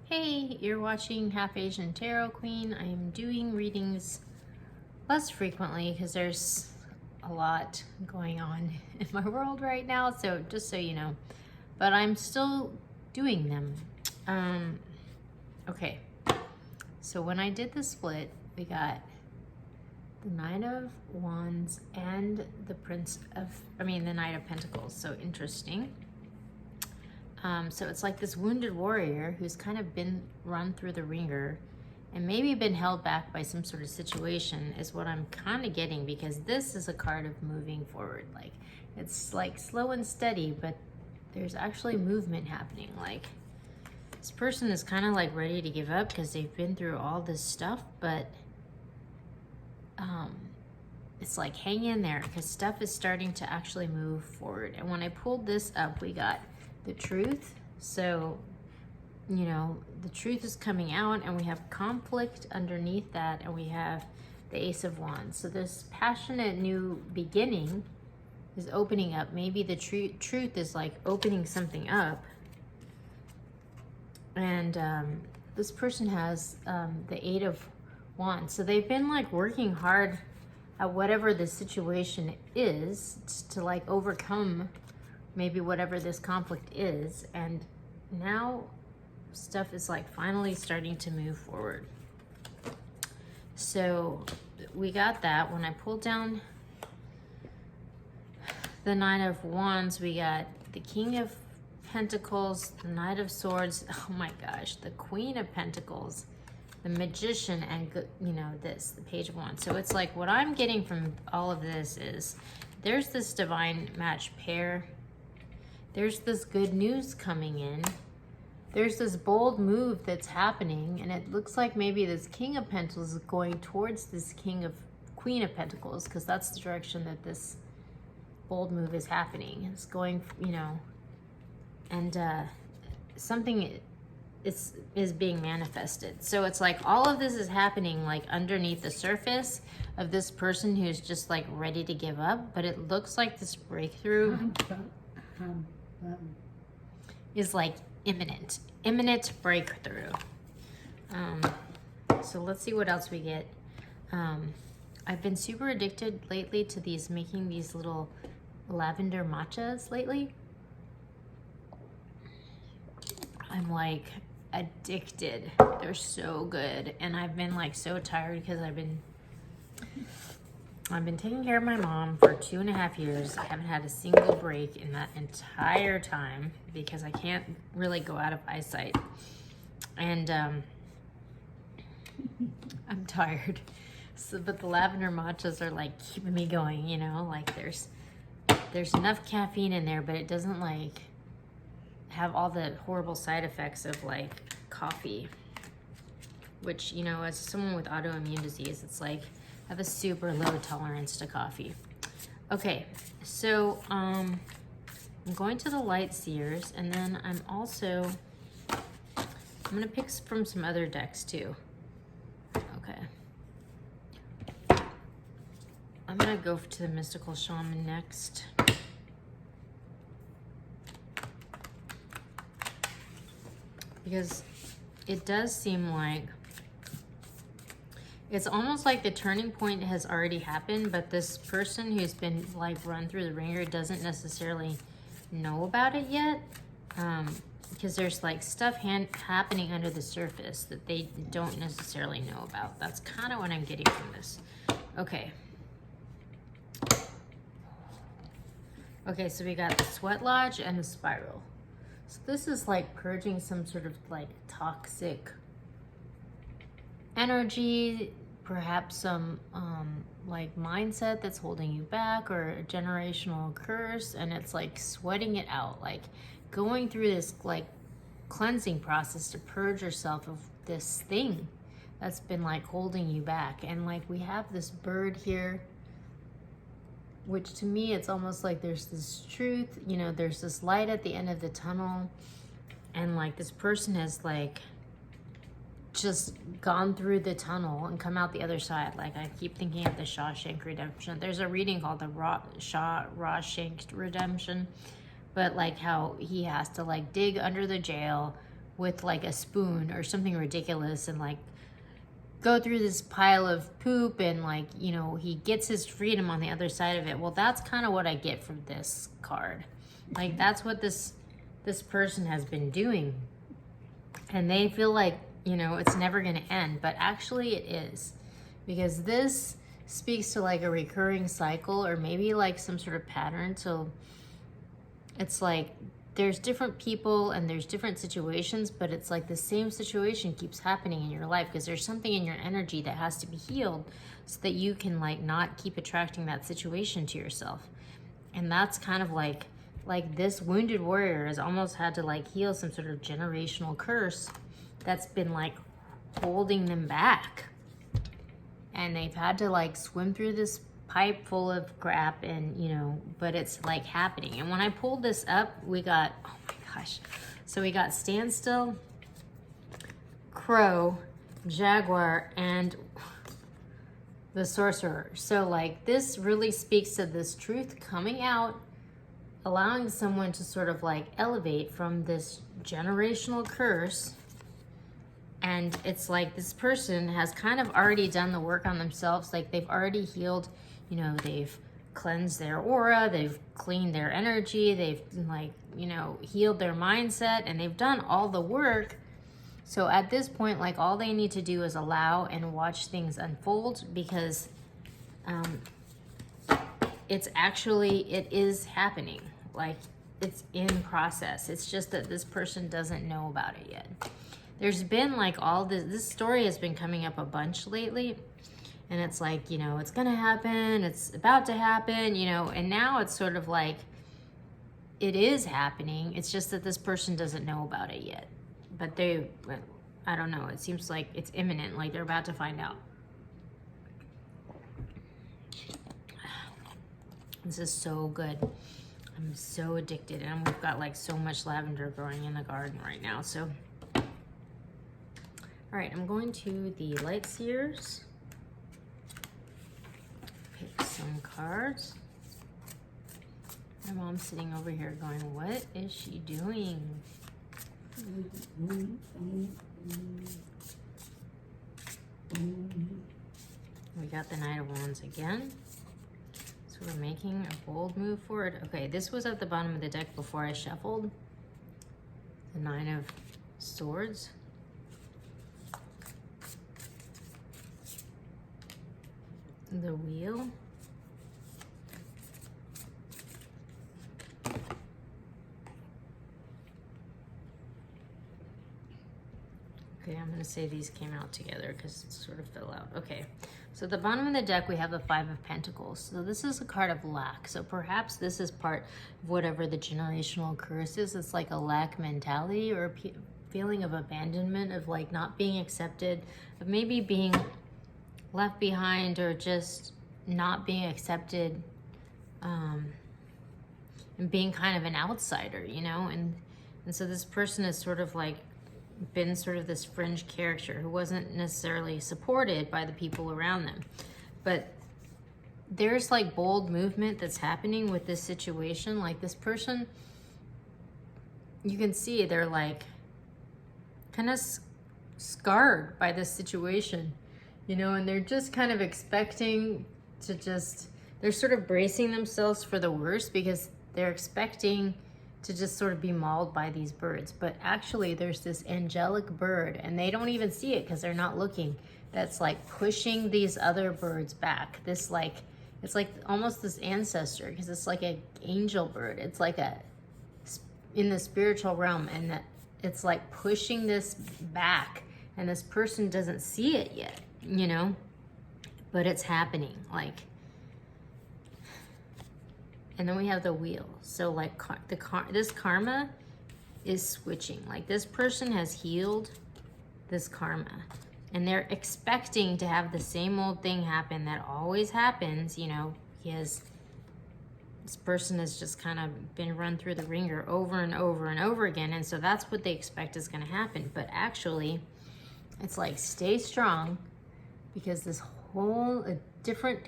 Hey, you're watching Half Asian Tarot Queen. I am doing readings less frequently because there's a lot going on in my world right now, so just so you know. But I'm still doing them. Okay, so when I did the split, we got the Knight of Wands and the Knight of Pentacles, so interesting. So it's like this wounded warrior who's kind of been run through the ringer and maybe been held back by some sort of situation is what I'm kind of getting, because this is a card of moving forward. Like, it's like slow and steady, but there's actually movement happening. Like, this person is kind of like ready to give up because they've been through all this stuff, but it's like hang in there because stuff is starting to actually move forward. And when I pulled this up, we got the truth. So, you know, the truth is coming out, and we have conflict underneath that, and we have the Ace of Wands. So this passionate new beginning is opening up. Maybe the truth is like opening something up. And this person has the Eight of Wands. So they've been like working hard at whatever the situation is to like overcome maybe whatever this conflict is, and now stuff is like finally starting to move forward. So we got that. When I pulled down the Nine of Wands, we got the King of Pentacles, the Knight of Swords, oh my gosh, the Queen of Pentacles, the Magician, and you know, this, the Page of Wands. So it's like what I'm getting from all of this is there's this divine match pair. There's this good news coming in. There's this bold move that's happening, and it looks like maybe this King of Pentacles is going towards this Queen of Pentacles, because that's the direction that this bold move is happening. It's going, you know, and something is being manifested. So it's like all of this is happening like underneath the surface of this person who's just like ready to give up, but it looks like this breakthrough is like imminent breakthrough. So let's see what else we get. I've been super addicted lately to making these little lavender matchas lately. I'm like addicted. They're so good, and I've been like so tired because I've been taking care of my mom for 2.5 years. I haven't had a single break in that entire time because I can't really go out of eyesight. And I'm tired. So, but the lavender matchas are like keeping me going, you know, like there's enough caffeine in there, but it doesn't like have all the horrible side effects of like coffee, which, you know, as someone with autoimmune disease, it's like I have a super low tolerance to coffee. Okay, so I'm going to the Light Seers, and then I'm gonna pick from some other decks too. Okay. I'm gonna go to the Mystical Shaman next. Because it does seem like it's almost like the turning point has already happened, but this person who's been like run through the ringer doesn't necessarily know about it yet, because there's like stuff happening under the surface that they don't necessarily know about. That's kind of what I'm getting from this. Okay. Okay, so we got the Sweat Lodge and the Spiral. So this is like purging some sort of like toxic energy, perhaps some like mindset that's holding you back, or a generational curse, and it's like sweating it out, like going through this like cleansing process to purge yourself of this thing that's been like holding you back. And like we have this bird here, which to me it's almost like there's this truth, you know, there's this light at the end of the tunnel, and like this person has like just gone through the tunnel and come out the other side. Like I keep thinking of the Shawshank Redemption. There's a reading called the Shawshank Redemption, but like how he has to like dig under the jail, with like a spoon or something ridiculous and like go through this pile of poop and like, you know, he gets his freedom on the other side of it. Well, that's kind of what I get from this card. Like that's what this person has been doing. And they feel like, you know, it's never going to end, but actually it is, because this speaks to like a recurring cycle or maybe like some sort of pattern. So it's like there's different people and there's different situations, but it's like the same situation keeps happening in your life because there's something in your energy that has to be healed so that you can like not keep attracting that situation to yourself. And that's kind of like this wounded warrior has almost had to like heal some sort of generational curse that's been like holding them back. And they've had to like swim through this pipe full of crap and, you know, but it's like happening. And when I pulled this up, we got, oh my gosh. So we got standstill, crow, jaguar, and the sorcerer. So like this really speaks to this truth coming out, allowing someone to sort of like elevate from this generational curse. And it's like this person has kind of already done the work on themselves. Like they've already healed, you know, they've cleansed their aura, they've cleaned their energy, they've like, you know, healed their mindset, and they've done all the work. So at this point, like all they need to do is allow and watch things unfold, because it is happening. Like it's in process. It's just that this person doesn't know about it yet. There's been like all this story has been coming up a bunch lately, and it's like, you know, it's gonna happen, it's about to happen, you know, and now it's sort of like it is happening. It's just that this person doesn't know about it yet, but I don't know, it seems like it's imminent, like they're about to find out. This is so good. I'm so addicted, and we've got like so much lavender growing in the garden right now. So all right, I'm going to the Light Seers. Pick some cards. My mom's sitting over here going, what is she doing? We got the Knight of Wands again. So we're making a bold move forward. Okay, this was at the bottom of the deck before I shuffled. The Nine of Swords. The Wheel. Okay, I'm going to say these came out together because it sort of fell out. Okay, so at the bottom of the deck, we have the Five of Pentacles. So this is a card of lack. So perhaps this is part of whatever the generational curse is. It's like a lack mentality or a feeling of abandonment, of like not being accepted, of maybe being left behind or just not being accepted, and being kind of an outsider, you know? And so this person is sort of like been sort of this fringe character who wasn't necessarily supported by the people around them. But there's like bold movement that's happening with this situation. Like this person, you can see they're like kind of scarred by this situation, you know, and they're just kind of expecting to they're sort of bracing themselves for the worst because they're expecting to just sort of be mauled by these birds. But actually there's this angelic bird, and they don't even see it because they're not looking, that's like pushing these other birds back. This like, it's like almost this ancestor, because it's like an angel bird. It's like in the spiritual realm, and that it's like pushing this back, and this person doesn't see it yet, you know, but it's happening. Like, and then we have the Wheel. So like this karma is switching. Like this person has healed this karma, and they're expecting to have the same old thing happen that always happens, you know, because this person has just kind of been run through the ringer over and over and over again. And so that's what they expect is going to happen. But actually, it's like, stay strong, because this whole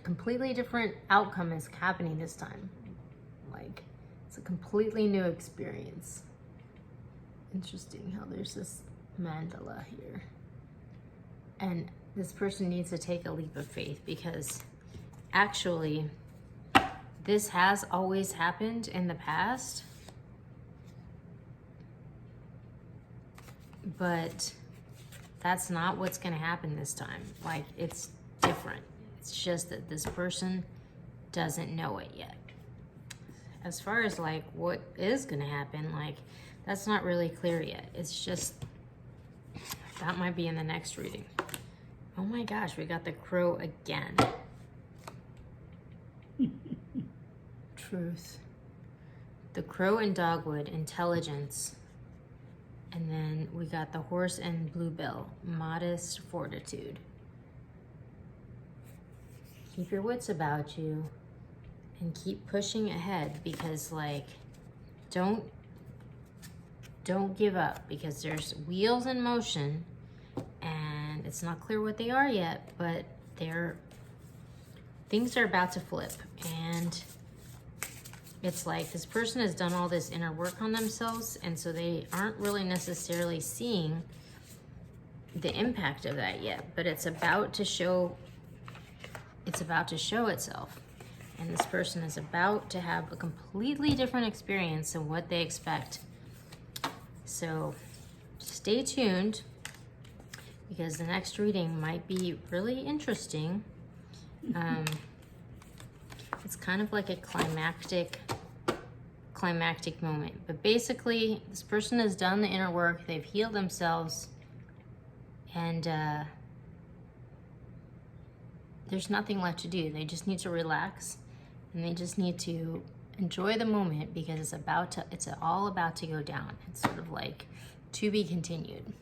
completely different outcome is happening this time. Like, it's a completely new experience. Interesting how there's this mandala here. And this person needs to take a leap of faith, because actually this has always happened in the past, but that's not what's going to happen this time. Like, it's different. It's just that this person doesn't know it yet. As far as like what is going to happen, like, that's not really clear yet. It's just, that might be in the next reading. Oh my gosh, we got the crow again. Truth. The crow and dogwood, intelligence. And then we got the horse and bluebell, modest fortitude. Keep your wits about you and keep pushing ahead, because like, don't give up, because there's wheels in motion and it's not clear what they are yet, but things are about to flip. And it's like this person has done all this inner work on themselves, and so they aren't really necessarily seeing the impact of that yet, but it's about to show itself. And this person is about to have a completely different experience than what they expect. So stay tuned, because the next reading might be really interesting. It's kind of like a climactic moment. But basically, this person has done the inner work, they've healed themselves, and there's nothing left to do. They just need to relax, and they just need to enjoy the moment, because it's all about to go down. It's sort of like to be continued.